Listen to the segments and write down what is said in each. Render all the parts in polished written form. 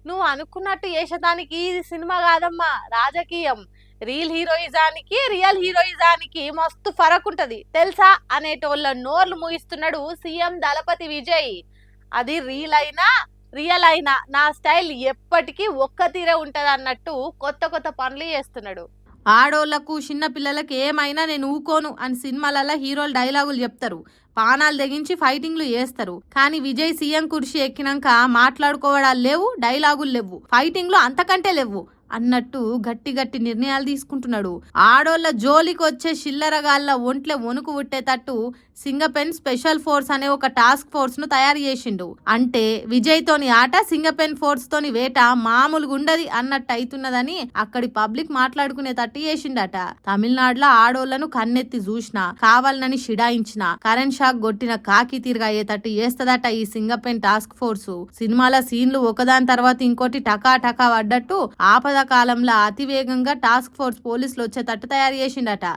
నువ్వు అనుకున్నట్టు చేసేదానికి ఇది సినిమా కాదమ్మా, రాజకీయం. రీల్ హీరోయిజానికి రియల్ హీరోయిజానికి మస్తు ఫరక్ ఉంటది తెలుసా అనేటోళ్ళ నోర్లు మూయిస్తున్నాడు సీఎం దళపతి విజయ్. అది రీల్ అయినా రియల్ అయినా నా స్టైల్ ఎప్పటికీ ఒక్క తీరే ఉంటది అన్నట్టు కొత్త కొత్త పనులు చేస్తున్నాడు. ఆడోళ్లకు చిన్న పిల్లలకి ఏమైనా నేను ఊకోను అని సినిమాలలో హీరోలు డైలాగులు చెప్తారు, పానాలు తెగించి ఫైటింగ్లు చేస్తారు. కానీ విజయ్ సీఎం కుర్చీ ఎక్కినాక మాట్లాడుకోవడాలు లేవు, డైలాగులు లేవు, ఫైటింగ్లు అంతకంటే లేవు అన్నట్టు గట్టి గట్టి నిర్ణయాలు తీసుకుంటున్నాడు. ఆడోళ్ల జోలికి వచ్చే చిల్లరగాళ్ళ ఒంట్లే వణుకు పుట్టేటట్టు సింగపెన్ స్పెషల్ ఫోర్స్ అనే ఒక టాస్క్ ఫోర్స్ ను తయారు చేసిండు. అంటే విజయ్ తోని ఆట సింగపెన్ ఫోర్స్ తోని వేట మామూలుగా ఉండది అన్నట్టు అవుతున్నదని అక్కడి పబ్లిక్ మాట్లాడుకునేటట్టు చేసిండట. తమిళనాడులో ఆడోళ్లను కన్నెత్తి చూసినా, కావాలనని షిడాయించిన, కరెంట్ షాక్ కొట్టిన కాకి తీరుగా అయ్యేటట్టు చేస్తదట ఈ సింగపెన్ టాస్క్ ఫోర్స్. సినిమాల సీన్లు ఒకదాని తర్వాత ఇంకోటి టకా టకా పడ్డట్టు ఆపద కాలంలో అతివేగంగా టాస్క్ ఫోర్స్ పోలీసులు వచ్చేటట్టు తయారు చేసిండట.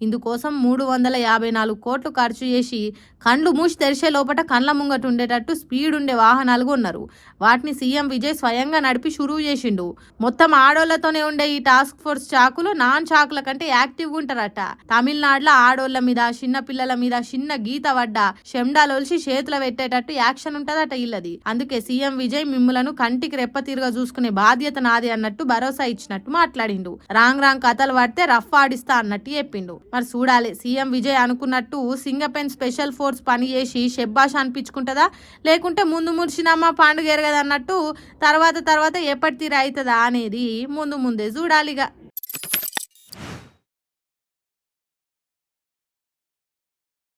ఇందుకోసం 354 కోట్లు ఖర్చు చేసి కండ్లు మూసి తెరిచే లోపల కండ్ల ముంగట ఉండేటట్టు స్పీడ్ ఉండే వాహనాలు కొన్నారు. వాటిని సీఎం విజయ్ స్వయంగా నడిపి షురువు చేసిండు. మొత్తం ఆడోళ్లతోనే ఉండే ఈ టాస్క్ ఫోర్స్ చాకులు నాన్ చాకుల కంటే యాక్టివ్గా ఉంటారట. తమిళనాడులో ఆడోళ్ల మీద, చిన్న పిల్లల మీద చిన్న గీత పడ్డ షెమ్డాలొలిసి చేతులు పెట్టేటట్టు యాక్షన్ ఉంటదట ఇల్లది. అందుకే సీఎం విజయ్ మిమ్ములను కంటికి రెప్పతీరుగా చూసుకునే బాధ్యత నాది అన్నట్టు భరోసా ఇచ్చినట్టు మాట్లాడిండు. రాంగ్ కథలు పడితే రఫ్ ఆడిస్తా అన్నట్టు చెప్పిండు. మరి చూడాలి సీఎం విజయ్ అనుకున్నట్టు సింగపెన్ స్పెషల్ ఫోర్స్ పని చేసి షెబ్బాష్ అనిపించుకుంటుందా, లేకుంటే ముందు ముడిచినమ్మా పండుగ ఎరగదన్నట్టు తర్వాత ఎప్పటి తీరు అవుతుందా అనేది ముందే చూడాలిగా.